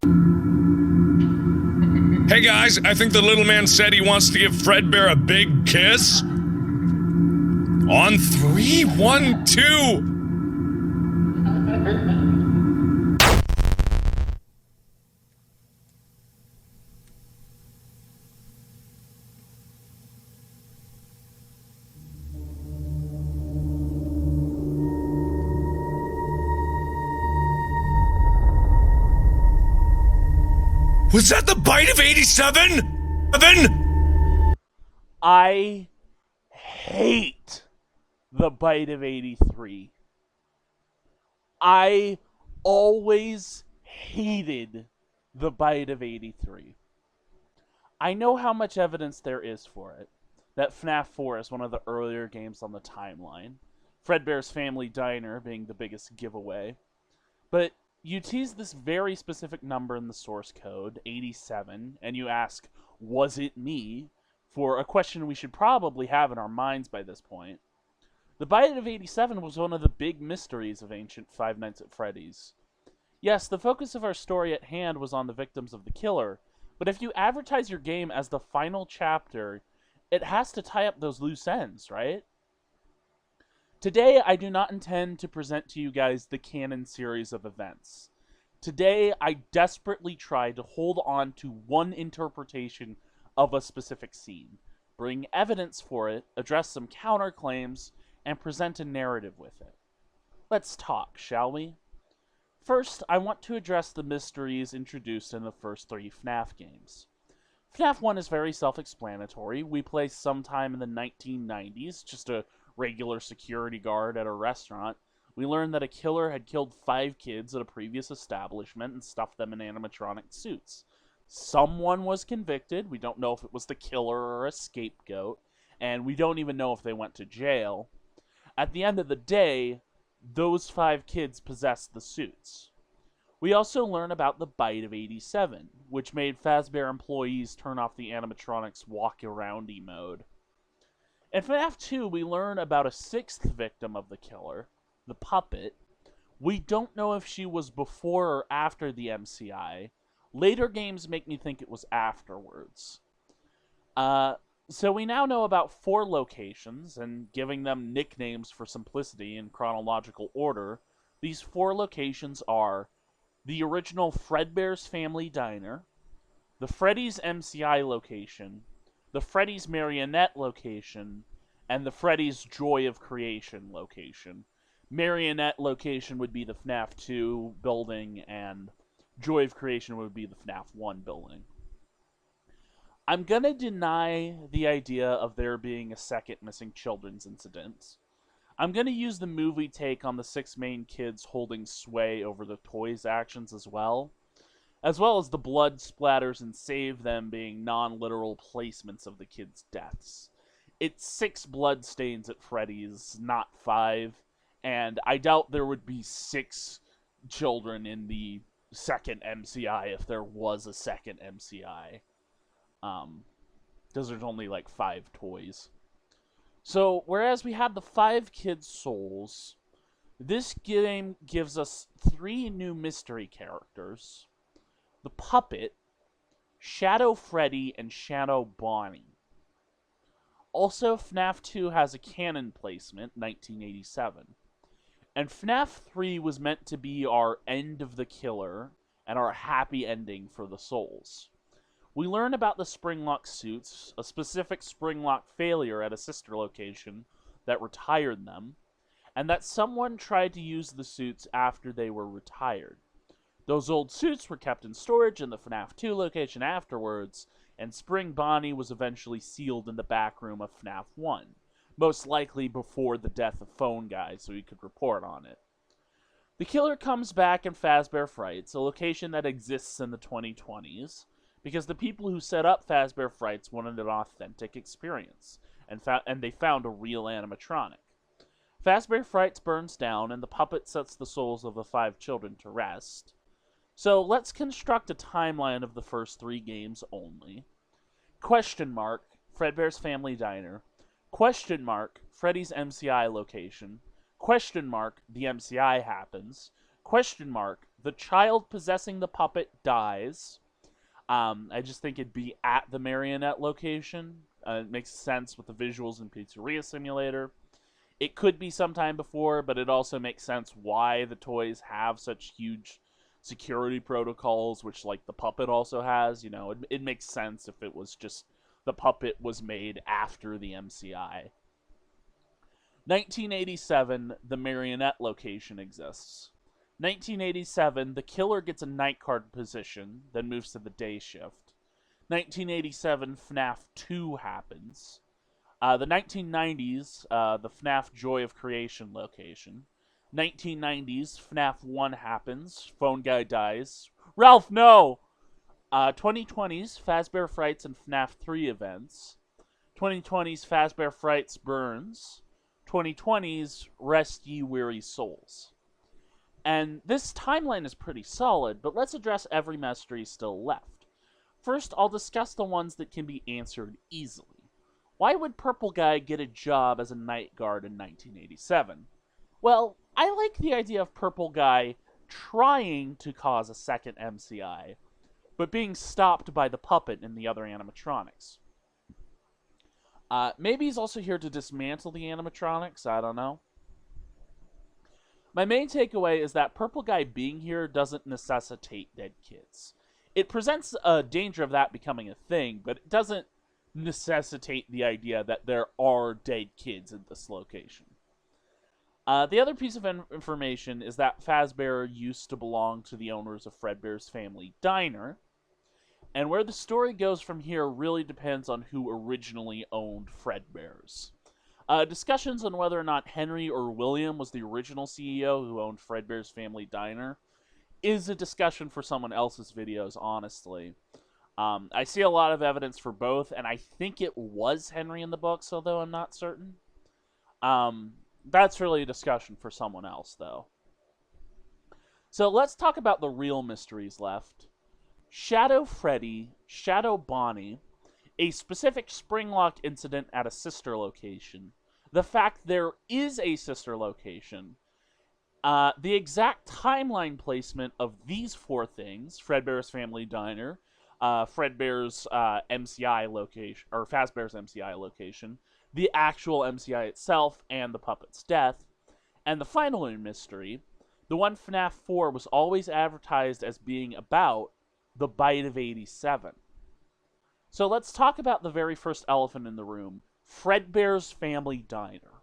Hey guys, I think the little man said he wants to give Fredbear a big kiss. On 3, 1, 2. Was that the bite of 87? I hate the bite of 83. I always hated the bite of 83. I know how much evidence there is for it. That FNAF 4 is one of the earlier games on the timeline. Fredbear's Family Diner being the biggest giveaway. But you tease this very specific number in the source code, 87, and you ask, was it me? For a question we should probably have in our minds by this point. The bite of 87 was one of the big mysteries of ancient Five Nights at Freddy's. Yes, the focus of our story at hand was on the victims of the killer, but if you advertise your game as the final chapter, it has to tie up those loose ends, right? Today, I do not intend to present to you guys the canon series of events. Today, I desperately try to hold on to one interpretation of a specific scene, bring evidence for it, address some counterclaims, and present a narrative with it. Let's talk, shall we? First, I want to address the mysteries introduced in the first 3 FNAF games. FNAF 1 is very self-explanatory. We play sometime in the 1990s, just a regular security guard at a restaurant. We learned that a killer had killed 5 kids at a previous establishment and stuffed them in animatronic suits. Someone was convicted. We don't know if it was the killer or a scapegoat, and we don't even know if they went to jail. At the end of the day, those 5 kids possessed the suits. We also learn about the bite of 87, which made Fazbear employees turn off the animatronics walk-aroundy mode. In FNAF 2, we learn about a 6th victim of the killer, the puppet. We don't know if she was before or after the MCI. Later games make me think it was afterwards. So we now know about 4 locations, and giving them nicknames for simplicity in chronological order, these 4 locations are the original Fredbear's Family Diner, the Freddy's MCI location, the Freddy's Marionette location, and the Freddy's Joy of Creation location. Marionette location would be the FNAF 2 building, and Joy of Creation would be the FNAF 1 building. I'm gonna deny the idea of there being a second missing children's incident. I'm gonna use the movie take on the 6 main kids holding sway over the toys' actions as well as the blood splatters and save them being non-literal placements of the kids' deaths. It's 6 blood stains at Freddy's, not 5, and I doubt there would be 6 children in the second MCI if there was a second MCI. Because there's only like 5 toys. So, whereas we have the 5 kids' souls, this game gives us 3 new mystery characters. The Puppet, Shadow Freddy, and Shadow Bonnie. Also, FNAF 2 has a canon placement, 1987. And FNAF 3 was meant to be our end of the killer and our happy ending for the souls. We learn about the Springlock suits, a specific Springlock failure at a sister location that retired them, and that someone tried to use the suits after they were retired. Those old suits were kept in storage in the FNAF 2 location afterwards, and Spring Bonnie was eventually sealed in the back room of FNAF 1, most likely before the death of Phone Guy so he could report on it. The killer comes back in Fazbear Frights, a location that exists in the 2020s, because the people who set up Fazbear Frights wanted an authentic experience, and they found a real animatronic. Fazbear Frights burns down, and the puppet sets the souls of the 5 children to rest. So let's construct a timeline of the first 3 games only. Question mark, Fredbear's Family Diner. Question mark, Freddy's MCI location. Question mark, the MCI happens. Question mark. The child possessing the puppet dies. I just think it'd be at the marionette location. It makes sense with the visuals in Pizzeria Simulator. It could be sometime before, but it also makes sense why the toys have such huge security protocols, which like the puppet also has. You know, it makes sense if it was just the puppet was made after the MCI. 1987, the marionette location exists. 1987, the killer gets a night guard position, then moves to the day shift. 1987, FNAF 2 happens. The 1990s, the FNAF Joy of Creation location. 1990s, FNAF 1 happens. Phone guy dies. Ralph, no! 2020s, Fazbear Frights and FNAF 3 events. 2020s, Fazbear Frights burns. 2020s, Rest Ye Weary Souls. And this timeline is pretty solid, but let's address every mystery still left. First, I'll discuss the ones that can be answered easily. Why would Purple Guy get a job as a night guard in 1987? Well, I like the idea of Purple Guy trying to cause a second MCI, but being stopped by the puppet and the other animatronics. Maybe he's also here to dismantle the animatronics, I don't know. My main takeaway is that Purple Guy being here doesn't necessitate dead kids. It presents a danger of that becoming a thing, but it doesn't necessitate the idea that there are dead kids in this location. The other piece of information is that Fazbear used to belong to the owners of Fredbear's Family Diner, and where the story goes from here really depends on who originally owned Fredbear's. Discussions on whether or not Henry or William was the original CEO who owned Fredbear's Family Diner is a discussion for someone else's videos, honestly. I see a lot of evidence for both, and I think it was Henry in the books, although I'm not certain. That's really a discussion for someone else, though. So let's talk about the real mysteries left. Shadow Freddy, Shadow Bonnie, a specific Springlock incident at a sister location, the fact there is a sister location, the exact timeline placement of these four things, Fredbear's Family Diner, Fredbear's MCI location, or Fazbear's MCI location, the actual MCI itself, and the puppet's death, and the final mystery, the one FNAF 4 was always advertised as being about the Bite of 87. So let's talk about the very first elephant in the room, Fredbear's Family Diner.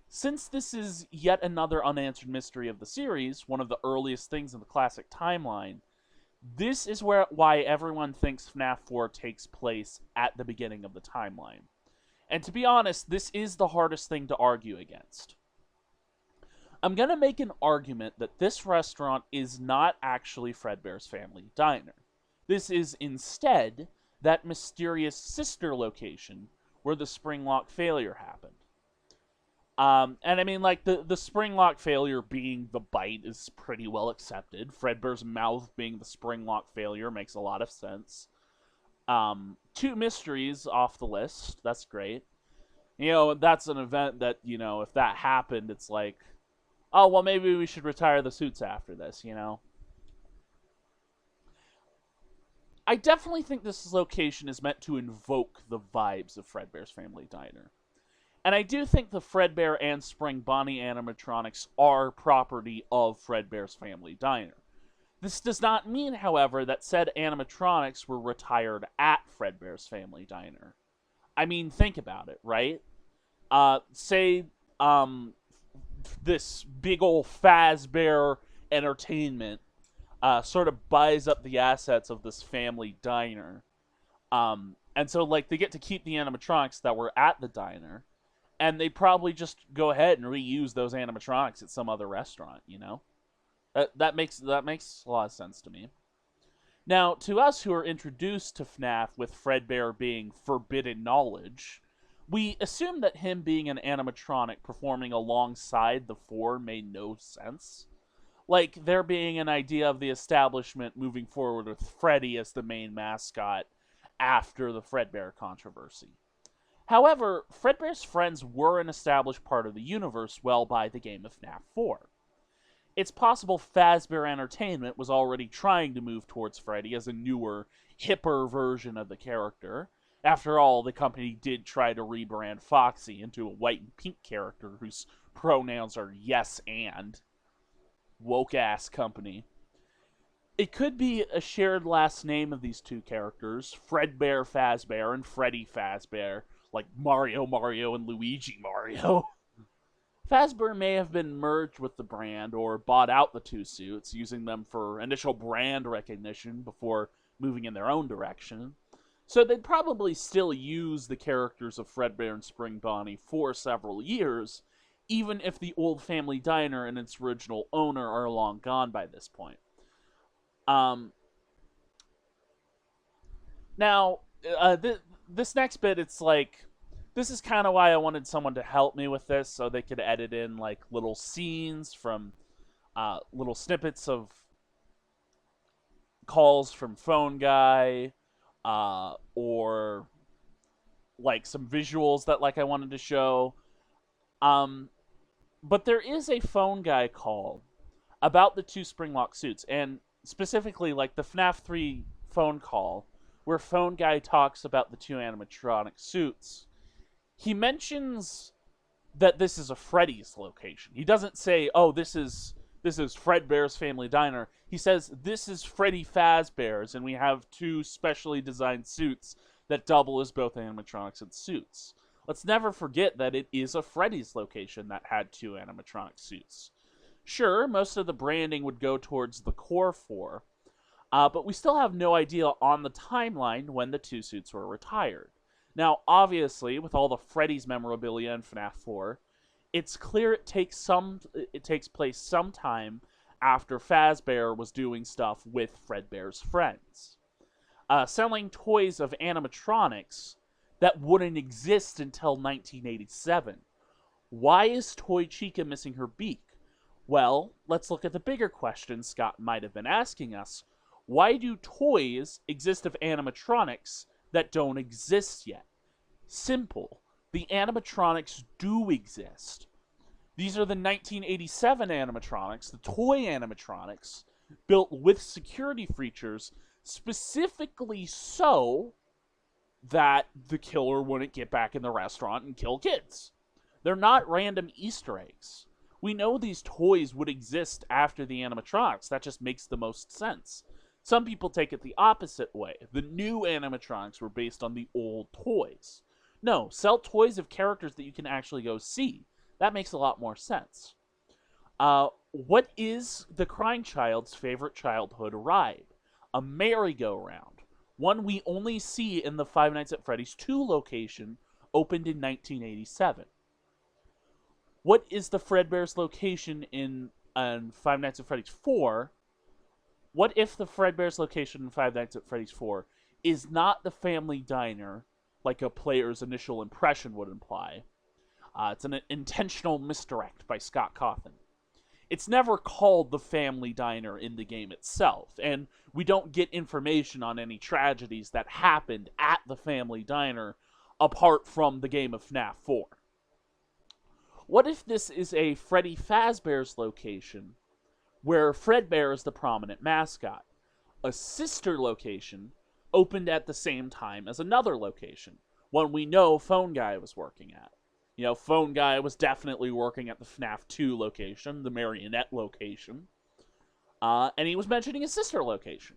Since this is yet another unanswered mystery of the series, one of the earliest things in the classic timeline, this is why everyone thinks FNAF 4 takes place at the beginning of the timeline. And to be honest, this is the hardest thing to argue against. I'm going to make an argument that this restaurant is not actually Fredbear's Family Diner. This is instead that mysterious sister location where the Springlock failure happened. And I mean, like, the Springlock failure being the bite is pretty well accepted. Fredbear's mouth being the Springlock failure makes a lot of sense. Two mysteries off the list. That's great. You know, that's an event that, you know, if that happened, it's like, oh, well, maybe we should retire the suits after this, you know? I definitely think this location is meant to invoke the vibes of Fredbear's Family Diner. And I do think the Fredbear and Spring Bonnie animatronics are property of Fredbear's Family Diner. This does not mean, however, that said animatronics were retired at Fredbear's Family Diner. I mean, think about it, right? Say, this big old Fazbear Entertainment sort of buys up the assets of this family diner. And so, like, they get to keep the animatronics that were at the diner, and they probably just go ahead and reuse those animatronics at some other restaurant, you know? That makes a lot of sense to me. Now, to us who are introduced to FNAF with Fredbear being forbidden knowledge, we assume that him being an animatronic performing alongside the four made no sense. Like, there being an idea of the establishment moving forward with Freddy as the main mascot after the Fredbear controversy. However, Fredbear's friends were an established part of the universe well by the game of FNAF 4. it's possible Fazbear Entertainment was already trying to move towards Freddy as a newer, hipper version of the character. After all, the company did try to rebrand Foxy into a white and pink character whose pronouns are yes and. Woke ass company. It could be a shared last name of these two characters, Fredbear Fazbear and Freddy Fazbear, like Mario Mario and Luigi Mario. Fazbear may have been merged with the brand or bought out the two suits, using them for initial brand recognition before moving in their own direction. So they'd probably still use the characters of Fredbear and Spring Bonnie for several years, even if the old family diner and its original owner are long gone by this point. Now, this next bit, it's like, this is kind of why I wanted someone to help me with this, so they could edit in, like, little scenes from, little snippets of calls from Phone Guy, or, like, some visuals that, like, I wanted to show. But there is a Phone Guy call about the two Springlock suits, and specifically, like, the FNAF 3 phone call, where Phone Guy talks about the two animatronic suits. He mentions that this is a Freddy's location. He doesn't say, oh, this is Fredbear's Family Diner. He says, this is Freddy Fazbear's, and we have two specially designed suits that double as both animatronics and suits. Let's never forget that it is a Freddy's location that had two animatronic suits. Sure, most of the branding would go towards the core four, but we still have no idea on the timeline when the two suits were retired. Now, obviously, with all the Freddy's memorabilia in FNAF 4, it's clear it takes place sometime after Fazbear was doing stuff with Fredbear's friends. Selling toys of animatronics that wouldn't exist until 1987. Why is Toy Chica missing her beak? Well, let's look at the bigger question Scott might have been asking us. Why do toys exist of animatronics that don't exist yet? Simple. The animatronics do exist. These are the 1987 animatronics, the toy animatronics, built with security features specifically so that the killer wouldn't get back in the restaurant and kill kids. They're not random Easter eggs. We know these toys would exist after the animatronics. That just makes the most sense. Some people take it the opposite way. The new animatronics were based on the old toys. No, sell toys of characters that you can actually go see. That makes a lot more sense. What is the Crying Child's favorite childhood ride? A merry-go-round. One we only see in the Five Nights at Freddy's 2 location, opened in 1987. What is the Fredbear's location in Five Nights at Freddy's 4? What if the Fredbear's location in Five Nights at Freddy's 4 is not the family diner, like a player's initial impression would imply? It's an intentional misdirect by Scott Cawthon. It's never called the family diner in the game itself, and we don't get information on any tragedies that happened at the family diner apart from the game of FNAF 4. What if this is a Freddy Fazbear's location where Fredbear is the prominent mascot? A sister location opened at the same time as another location, one we know Phone Guy was working at. You know, Phone Guy was definitely working at the FNAF 2 location, the Marionette location. And he was mentioning a sister location.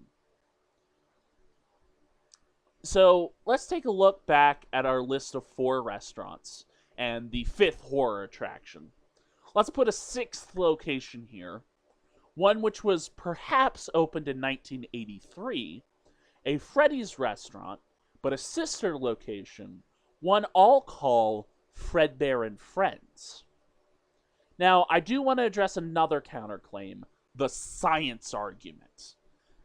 So, let's take a look back at our list of 4 restaurants and the 5th horror attraction. Let's put a 6th location here. One which was perhaps opened in 1983. A Freddy's restaurant, but a sister location. One I'll call Fredbear and Friends. Now, I do want to address another counterclaim, the science argument.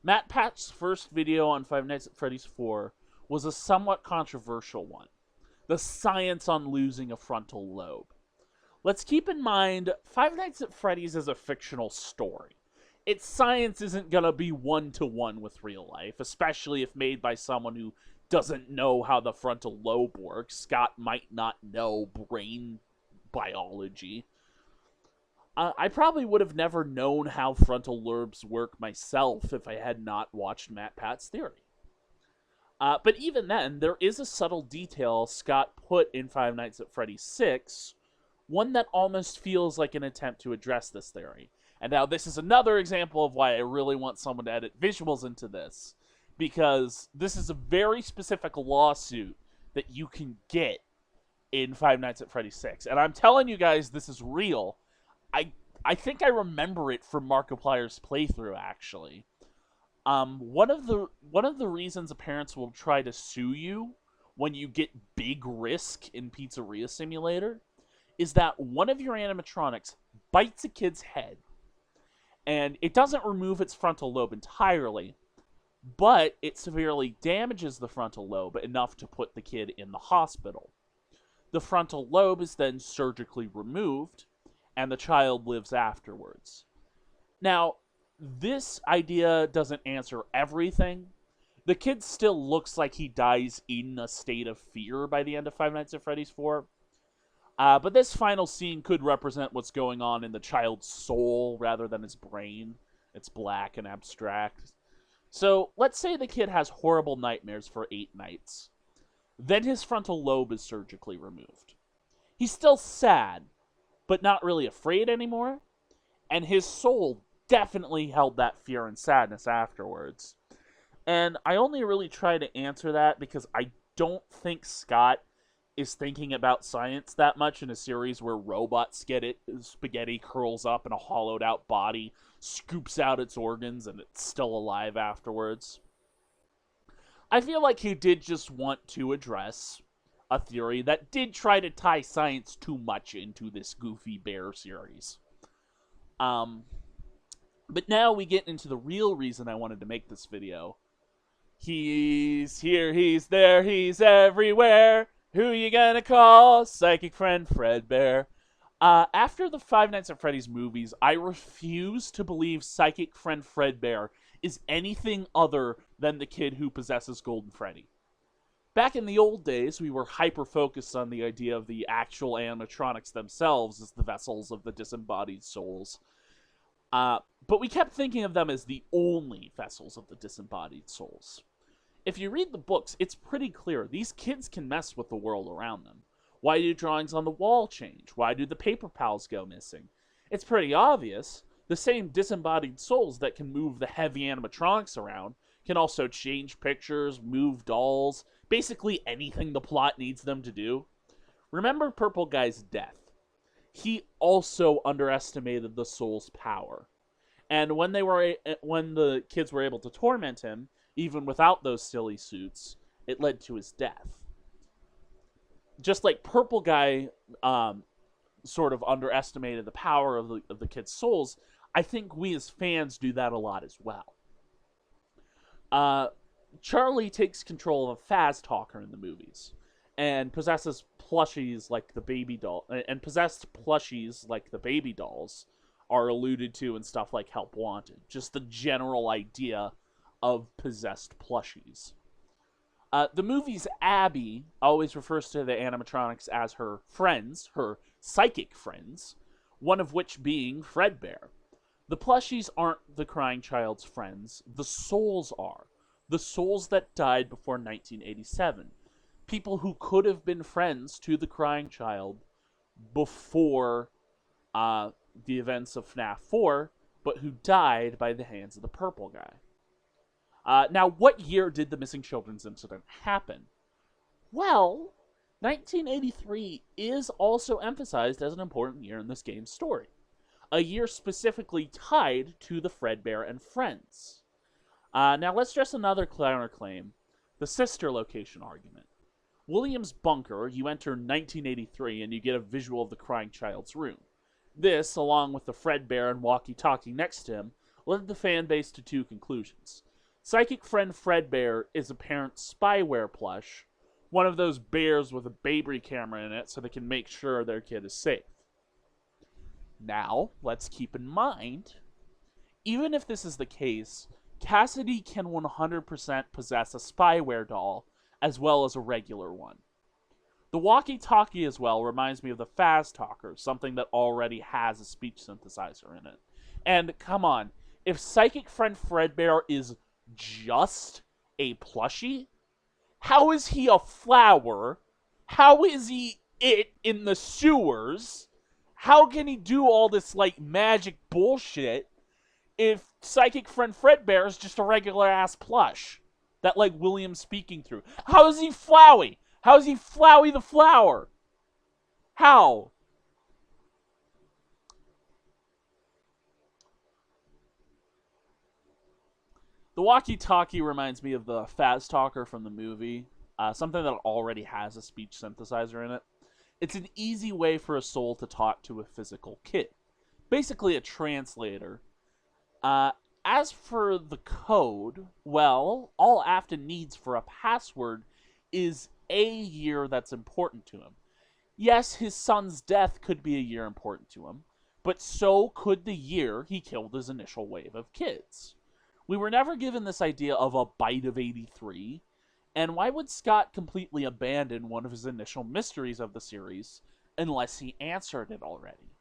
MatPat's first video on Five Nights at Freddy's 4 was a somewhat controversial one. The science on losing a frontal lobe. Let's keep in mind, Five Nights at Freddy's is a fictional story. Its science isn't gonna be one-to-one with real life, especially if made by someone who doesn't know how the frontal lobe works. Scott might not know brain biology. I probably would have never known how frontal lobes work myself if I had not watched MatPat's theory. But even then, there is a subtle detail Scott put in Five Nights at Freddy's 6, one that almost feels like an attempt to address this theory. And now this is another example of why I really want someone to edit visuals into this, because this is a very specific lawsuit that you can get in Five Nights at Freddy's 6. And I'm telling you guys, this is real. I think I remember it from Markiplier's playthrough, actually. One of the reasons parents will try to sue you when you get big risk in Pizzeria Simulator is that one of your animatronics bites a kid's head. And it doesn't remove its frontal lobe entirely, but it severely damages the frontal lobe enough to put the kid in the hospital. The frontal lobe is then surgically removed, and the child lives afterwards. Now, this idea doesn't answer everything. The kid still looks like he dies in a state of fear by the end of Five Nights at Freddy's 4. But this final scene could represent what's going on in the child's soul rather than his brain. It's black and abstract. So, let's say the kid has horrible nightmares for 8 nights. Then his frontal lobe is surgically removed. He's still sad, but not really afraid anymore. And his soul definitely held that fear and sadness afterwards. And I only really try to answer that because I don't think Scott is thinking about science that much in a series where robot spaghetti curls up in a hollowed out body, scoops out its organs, and it's still alive afterwards. I feel like he did just want to address a theory that did try to tie science too much into this goofy bear series. But now we get into the real reason I wanted to make this video. He's here, he's there, he's everywhere. Who you gonna call? Psychic friend Fredbear. After the Five Nights at Freddy's movies, I refuse to believe Psychic friend Fredbear is anything other than the kid who possesses Golden Freddy. Back in the old days, we were hyper-focused on the idea of the actual animatronics themselves as the vessels of the disembodied souls. But we kept thinking of them as the only vessels of the disembodied souls. If you read the books, it's pretty clear. These kids can mess with the world around them. Why do drawings on the wall change? Why do the paper pals go missing? It's pretty obvious. The same disembodied souls that can move the heavy animatronics around can also change pictures, move dolls, basically anything the plot needs them to do. Remember Purple Guy's death. He also underestimated the soul's power. And when the kids were able to torment him, even without those silly suits, it led to his death. Just like Purple Guy sort of underestimated the power of the kids' souls, I think we as fans do that a lot as well. Charlie takes control of a Phaz Talker in the movies, and possesses plushies like the baby doll, and possessed plushies like the baby dolls are alluded to in stuff like Help Wanted. Just the general idea of possessed plushies. The movie's Abby always refers to the animatronics as her friends, her psychic friends, one of which being Fredbear. The plushies aren't the crying child's friends, the souls are. The souls that died before 1987. People who could have been friends to the crying child before the events of FNAF 4, but who died by the hands of the Purple Guy. Now, what year did the Missing Children's incident happen? Well, 1983 is also emphasized as an important year in this game's story. A year specifically tied to the Fredbear and friends. Now, let's address another counterclaim, the sister location argument. William's bunker, you enter 1983 and you get a visual of the crying child's room. This, along with the Fredbear and walkie-talkie next to him, led the fan base to two conclusions. Psychic friend Fredbear is a parent's spyware plush, one of those bears with a baby camera in it so they can make sure their kid is safe. Now, let's keep in mind, even if this is the case, Cassidy can 100% possess a spyware doll as well as a regular one. The walkie-talkie as well reminds me of the Faz Talker, something that already has a speech synthesizer in it. And come on, if Psychic Friend Fredbear is just a plushie, how is he a flower? How is he it in the sewers? How can he do all this like magic bullshit if Psychic Friend Fredbear is just a regular ass plush that like William's speaking through? How is he Flowey? How is he Flowey the Flower? How? The walkie-talkie reminds me of the Faz Talker from the movie, something that already has a speech synthesizer in it. It's an easy way for a soul to talk to a physical kid, basically a translator. As for the code, well, all Afton needs for a password is a year that's important to him. Yes, his son's death could be a year important to him, but so could the year he killed his initial wave of kids. We were never given this idea of a bite of 83, and why would Scott completely abandon one of his initial mysteries of the series unless he answered it already?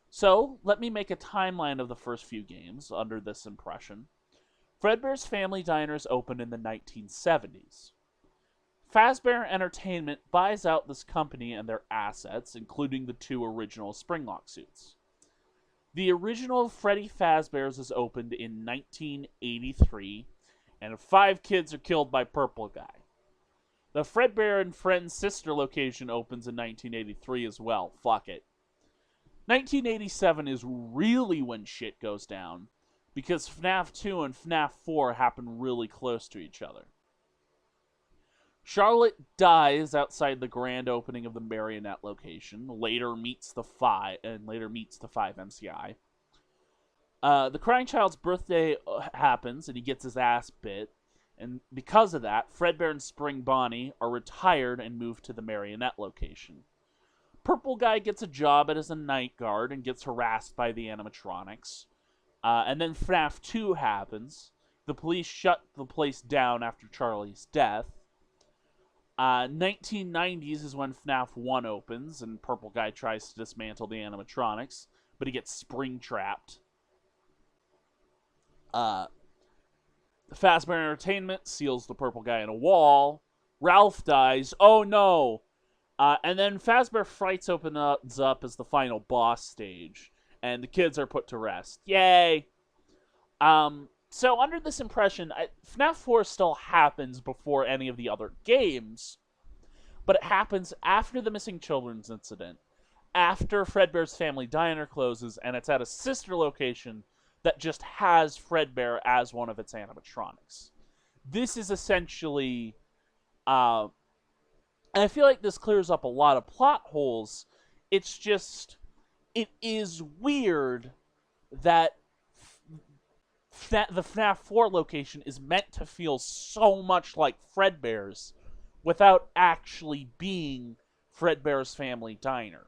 So, let me make a timeline of the first few games under this impression. Fredbear's Family Diners opened in the 1970s. Fazbear Entertainment buys out this company and their assets, including the 2 original Springlock suits. The original Freddy Fazbear's is opened in 1983, and 5 kids are killed by Purple Guy. The Fredbear and Friends sister location opens in 1983 as well. Fuck it. 1987 is really when shit goes down, because FNAF 2 and FNAF 4 happen really close to each other. Charlotte dies outside the grand opening of the Marionette location, later meets the 5 MCI. The crying child's birthday happens, and he gets his ass bit, and because of that, Fredbear and Spring Bonnie are retired and moved to the Marionette location. Purple Guy gets a job as a night guard and gets harassed by the animatronics. And then FNAF 2 happens. The police shut the place down after Charlie's death. 1990s is when FNAF 1 opens, and Purple Guy tries to dismantle the animatronics, but he gets spring-trapped. Fazbear Entertainment seals the Purple Guy in a wall. Ralph dies. Oh no! And then Fazbear Frights opens up as the final boss stage, and the kids are put to rest. Yay! So under this impression, FNAF 4 still happens before any of the other games, but it happens after the Missing Children's incident, after Fredbear's Family Diner closes, and it's at a sister location that just has Fredbear as one of its animatronics. This is essentially... and I feel like this clears up a lot of plot holes. It's just... It is weird that the FNAF 4 location is meant to feel so much like Fredbear's without actually being Fredbear's Family Diner.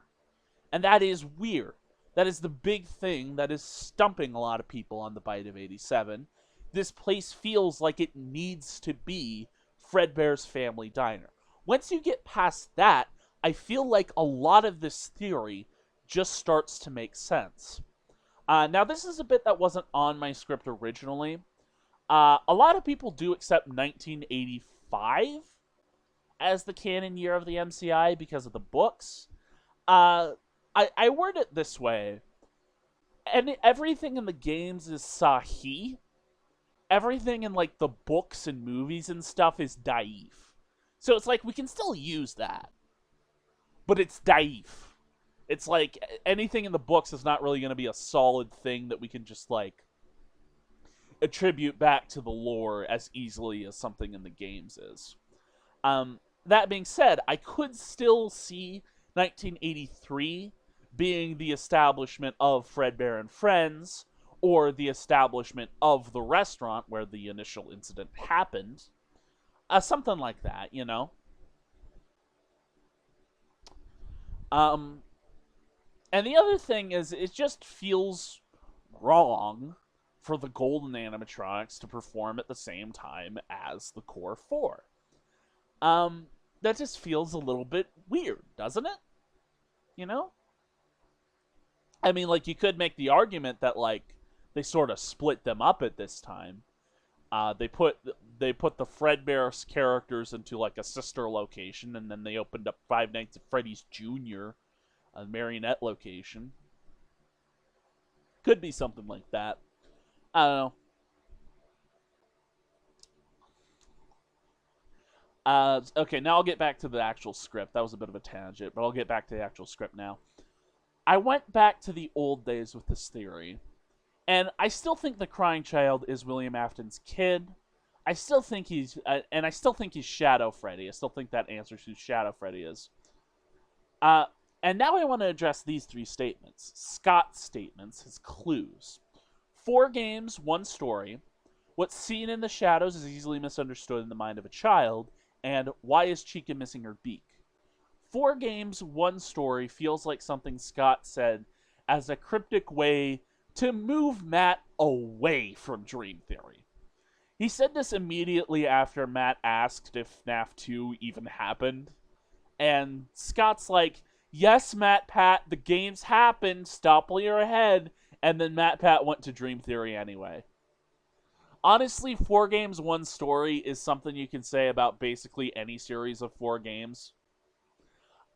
And that is weird. That is the big thing that is stumping a lot of people on the Bite of 87. This place feels like it needs to be Fredbear's Family Diner. Once you get past that, I feel like a lot of this theory just starts to make sense. Now, this is a bit that wasn't on my script originally. A lot of people do accept 1985 as the canon year of the MCI because of the books. I word it this way. And everything in the games is Sahi. Everything in, like, the books and movies and stuff is Daif. So it's like, we can still use that. But it's Daif. It's like, anything in the books is not really going to be a solid thing that we can just, like, attribute back to the lore as easily as something in the games is. That being said, I could still see 1983 being the establishment of Fredbear and Friends, or the establishment of the restaurant where the initial incident happened. Something like that, you know? And the other thing is, it just feels wrong for the golden animatronics to perform at the same time as the core 4. that just feels a little bit weird, doesn't it? You know? I mean, like, you could make the argument that, like, they sort of split them up at this time. They put the Fredbear's characters into, like, a sister location, and then they opened up Five Nights at Freddy's Jr., a marionette location. Could be something like that. I don't know. Okay, now I'll get back to the actual script. That was a bit of a tangent, but I'll get back to the actual script now. I went back to the old days with this theory, and I still think the crying child is William Afton's kid. I still think he's Shadow Freddy. I still think that answers who Shadow Freddy is. And now I want to address these three statements. Scott's statements, his clues. 4 games, 1 story. What's seen in the shadows is easily misunderstood in the mind of a child. And why is Chica missing her beak? 4 games, 1 story feels like something Scott said as a cryptic way to move Matt away from Dream Theory. He said this immediately after Matt asked if FNAF 2 even happened. And Scott's like, yes, MatPat, the games happened, stop while you're ahead. And then MatPat went to Dream Theory anyway. Honestly, 4 games, 1 story is something you can say about basically any series of 4 games.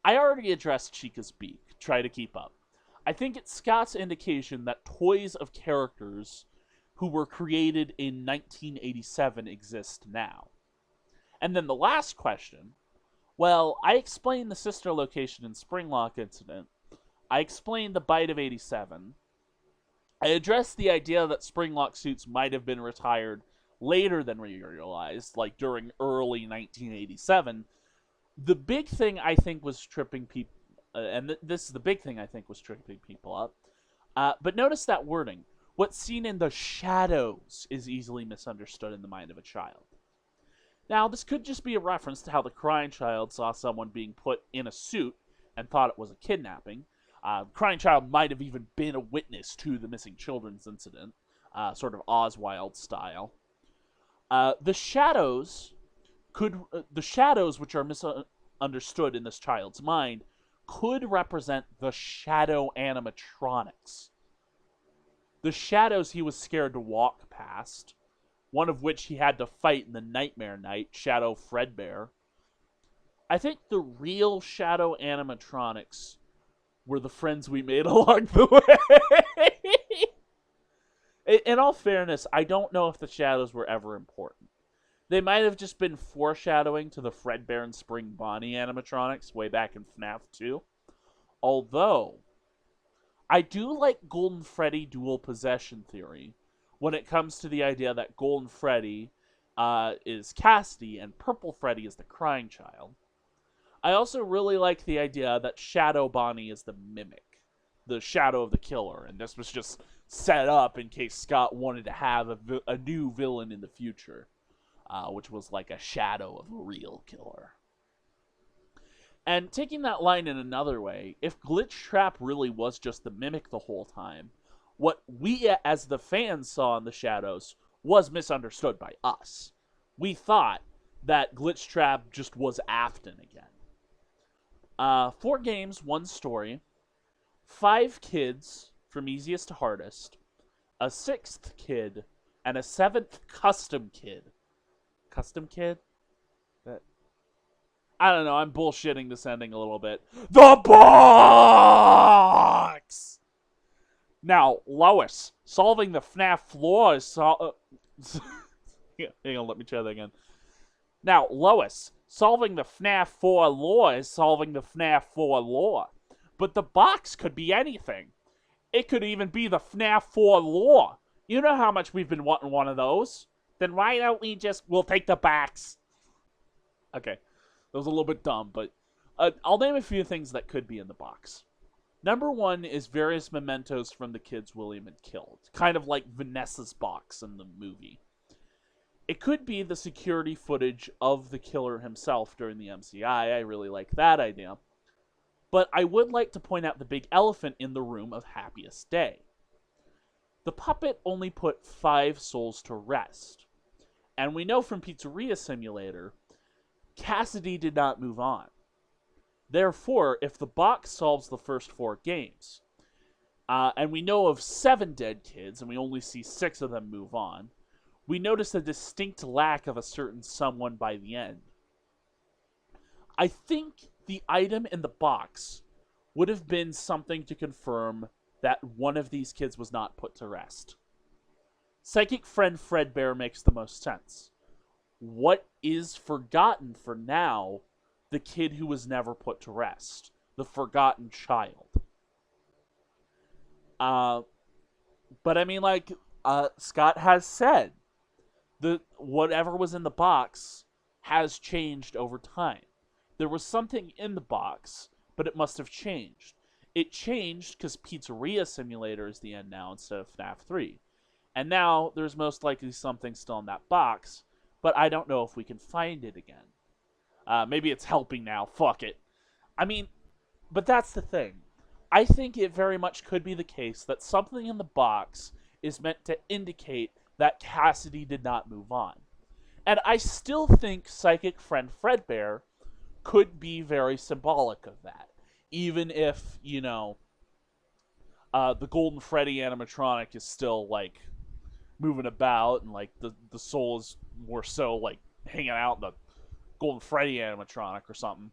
I already addressed Chica's beak. Try to keep up. I think it's Scott's indication that toys of characters who were created in 1987 exist now. And then the last question, well, I explained the sister location in Springlock incident. I explained the bite of 87. I addressed the idea that Springlock suits might have been retired later than we realized, like during early 1987. The big thing I think was tripping people, and this is the big thing I think was tripping people up. But notice that wording. What's seen in the shadows is easily misunderstood in the mind of a child. Now, this could just be a reference to how the crying child saw someone being put in a suit and thought it was a kidnapping. Crying child might have even been a witness to the missing children's incident, sort of Oswald style. The shadows, which are misunderstood in this child's mind, could represent the shadow animatronics. The shadows he was scared to walk past, one of which he had to fight in the Nightmare Night, Shadow Fredbear. I think the real shadow animatronics were the friends we made along the way. In all fairness, I don't know if the shadows were ever important. They might have just been foreshadowing to the Fredbear and Spring Bonnie animatronics way back in FNAF 2. Although, I do like Golden Freddy dual possession theory when it comes to the idea that Golden Freddy is Cassidy and Purple Freddy is the crying child. I also really like the idea that Shadow Bonnie is the mimic, the shadow of the killer, and this was just set up in case Scott wanted to have a new villain in the future, which was like a shadow of a real killer. And taking that line in another way, if Glitch Trap really was just the mimic the whole time, what we as the fans saw in the shadows was misunderstood by us. We thought that Glitch Trap just was Afton again. 4 games, 1 story, 5 kids from easiest to hardest, a 6th kid, and a 7th custom kid. Custom kid? I don't know, I'm bullshitting this ending a little bit. The box! Now, Lois, solving the FNAF flaw is hang on, let me try that again. Now, Lois, solving the FNAF 4 lore is solving the FNAF 4 lore. But the box could be anything. It could even be the FNAF 4 lore. You know how much we've been wanting one of those. Then why don't we'll take the box. Okay, that was a little bit dumb, but I'll name a few things that could be in the box. Number 1 is various mementos from the kids William had killed. Kind of like Vanessa's box in the movie. It could be the security footage of the killer himself during the MCI. I really like that idea. But I would like to point out the big elephant in the room of Happiest Day. The puppet only put 5 souls to rest. And we know from Pizzeria Simulator Cassidy did not move on. Therefore, if the box solves the first 4 games, and we know of 7 dead kids, and we only see 6 of them move on, we notice a distinct lack of a certain someone by the end. I think the item in the box would have been something to confirm that one of these kids was not put to rest. Psychic Friend Fredbear makes the most sense. What is forgotten for now? The kid who was never put to rest. The forgotten child. But I mean, like, Scott has said, whatever was in the box has changed over time. There was something in the box, but it must have changed. It changed because Pizzeria Simulator is the end now instead of FNAF 3. And now there's most likely something still in that box, but I don't know if we can find it again. Maybe it's helping now. Fuck it. I mean, but that's the thing. I think it very much could be the case that something in the box is meant to indicate that Cassidy did not move on. And I still think Psychic Friend Fredbear could be very symbolic of that. Even if, you know, the Golden Freddy animatronic is still, like, moving about, and, like, the soul is more so, like, hanging out in the Golden Freddy animatronic or something.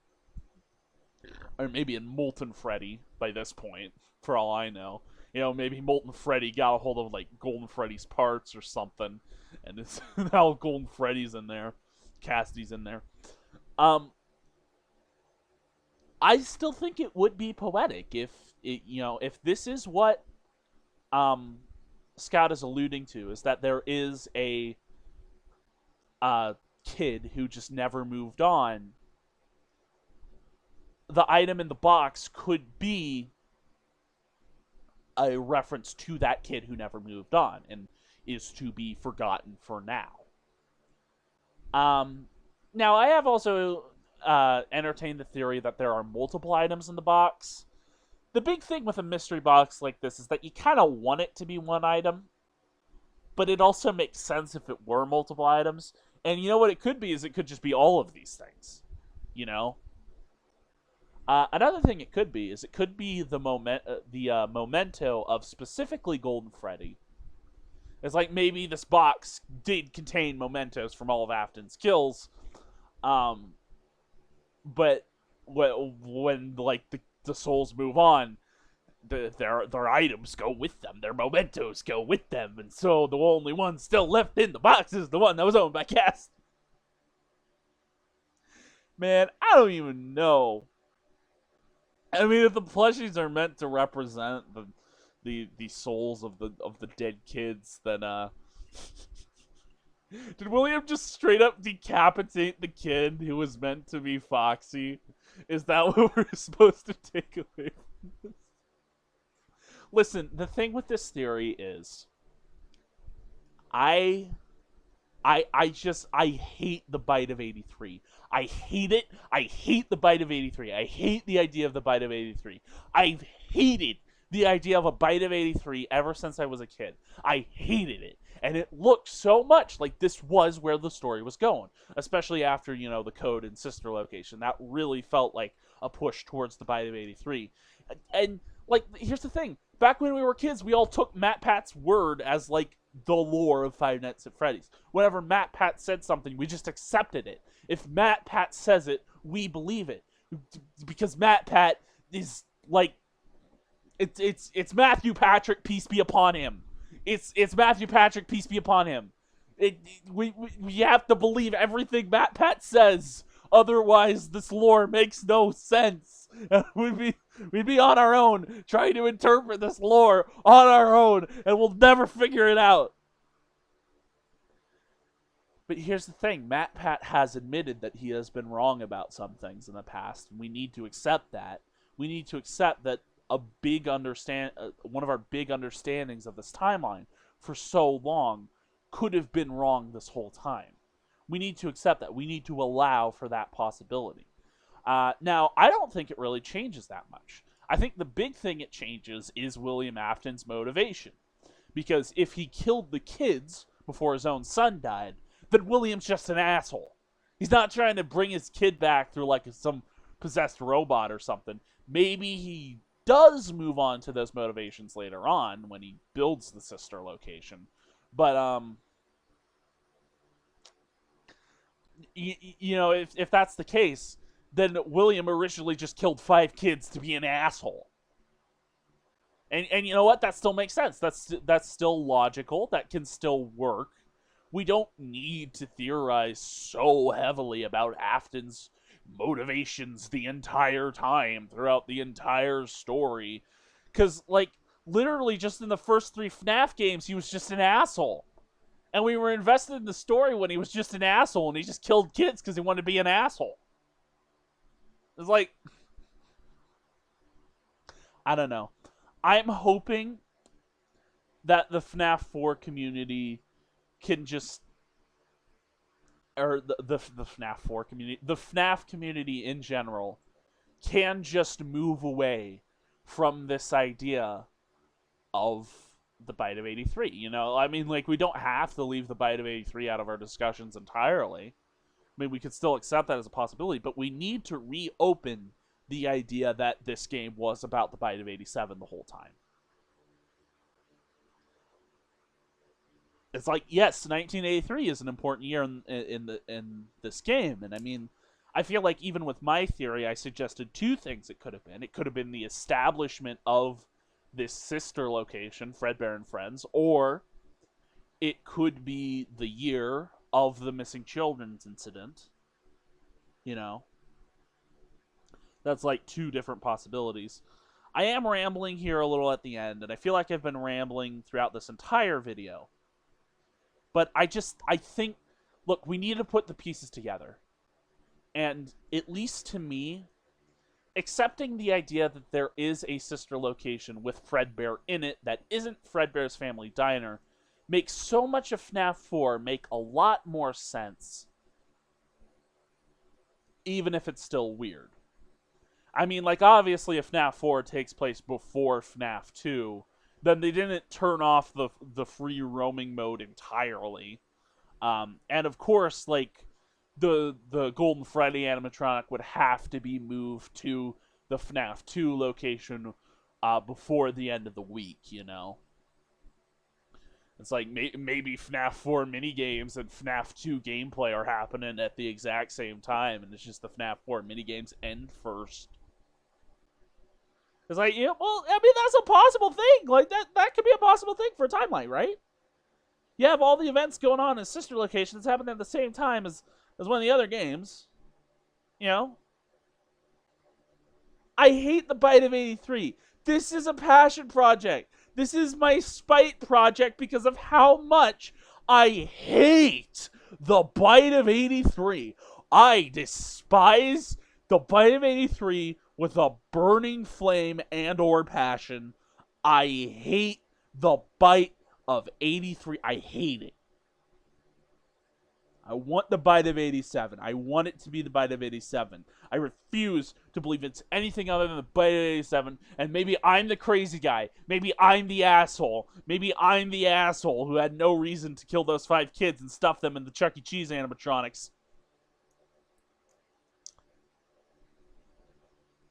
Or maybe in Molten Freddy by this point, for all I know. You know, maybe Molten Freddy got a hold of, like, Golden Freddy's parts or something, and it's now Golden Freddy's in there. Cassidy's in there. I still think it would be poetic if this is what Scout is alluding to, is that there is a kid who just never moved on. The item in the box could be a reference to that kid who never moved on and is to be forgotten for now. Now, I have also entertained the theory that there are multiple items in the box. The big thing with a mystery box like this is that you kind of want it to be one item, but it also makes sense if it were multiple items. And you know what it could be is it could just be all of these things, you know? Another thing it could be is it could be the memento of specifically Golden Freddy. It's like maybe this box did contain mementos from all of Afton's kills, but when like the souls move on, their items go with them, their mementos go with them, and so the only one still left in the box is the one that was owned by Cass. Man, I don't even know. I mean, if the plushies are meant to represent the souls of the dead kids, then did William just straight up decapitate the kid who was meant to be Foxy? Is that what we're supposed to take away from this? Listen, the thing with this theory is I hate the bite of 83. I hate it. I hate the bite of 83. I hate the idea of the bite of 83. I've hated the idea of a bite of 83 ever since I was a kid. I hated it. And it looked so much like this was where the story was going. Especially after, you know, the Code and Sister location. That really felt like a push towards the bite of 83. And, like, here's the thing. Back when we were kids, we all took MatPat's word as, like, the lore of Five Nights at Freddy's. Whenever MatPat said something, we just accepted it. If MatPat says it, we believe it. Because MatPat is, like, it's Matthew Patrick, peace be upon him. It's Matthew Patrick, peace be upon him. We have to believe everything MatPat says. Otherwise, this lore makes no sense. We'd be on our own, trying to interpret this lore on our own, and we'll never figure it out. But here's the thing, MatPat has admitted that he has been wrong about some things in the past, and we need to accept that. We need to accept that one of our big understandings of this timeline for so long could have been wrong this whole time. We need to accept that. We need to allow for that possibility. Now, I don't think it really changes that much. I think the big thing it changes is William Afton's motivation. Because if he killed the kids before his own son died, then William's just an asshole. He's not trying to bring his kid back through like some possessed robot or something. Maybe he does move on to those motivations later on when he builds the sister location. But you know, if that's the case, then William originally just killed 5 kids to be an asshole. And you know what? That still makes sense. That's still logical. That can still work. We don't need to theorize so heavily about Afton's motivations the entire time throughout the entire story. Because, like, literally just in the first 3 FNAF games, he was just an asshole. And we were invested in the story when he was just an asshole and he just killed kids because he wanted to be an asshole. It's like, I don't know. I'm hoping that the FNAF 4 community can just, or the FNAF 4 community, the FNAF community in general can just move away from this idea of the Bite of 83. You know, I mean, like, we don't have to leave the Bite of 83 out of our discussions entirely. I mean, we could still accept that as a possibility, but we need to reopen the idea that this game was about the Bite of 87 the whole time. It's like, yes, 1983 is an important year in this game, and I mean, I feel like even with my theory, I suggested 2 things it could have been. It could have been the establishment of this sister location, Fredbear and Friends, or it could be the year of the missing children's incident. You know? That's like 2 different possibilities. I am rambling here a little at the end, and I feel like I've been rambling throughout this entire video. But I think, look, we need to put the pieces together. And at least to me, accepting the idea that there is a sister location with Fredbear in it that isn't Fredbear's Family Diner makes so much of FNAF 4 make a lot more sense. Even if it's still weird. I mean, like, obviously if FNAF 4 takes place before FNAF 2, then they didn't turn off the free roaming mode entirely. And of course, like, the Golden Freddy animatronic would have to be moved to the FNAF 2 location before the end of the week, you know? It's like maybe FNAF 4 minigames and FNAF 2 gameplay are happening at the exact same time, and it's just the FNAF 4 minigames end first. It's like, yeah, well, I mean, that's a possible thing. Like, that could be a possible thing for a timeline, right? You have all the events going on in sister locations happening at the same time as one of the other games. You know? I hate the Bite of 83. This is a passion project. This is my spite project because of how much I hate the Bite of 83. I despise the Bite of 83 with a burning flame and or passion. I hate the Bite of 83. I hate it. I want the Bite of 87. I want it to be the Bite of 87. I refuse to believe it's anything other than the Bite of 87. And maybe I'm the crazy guy. Maybe I'm the asshole. Maybe I'm the asshole who had no reason to kill those 5 kids and stuff them in the Chuck E. Cheese animatronics.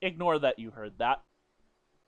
Ignore that you heard that.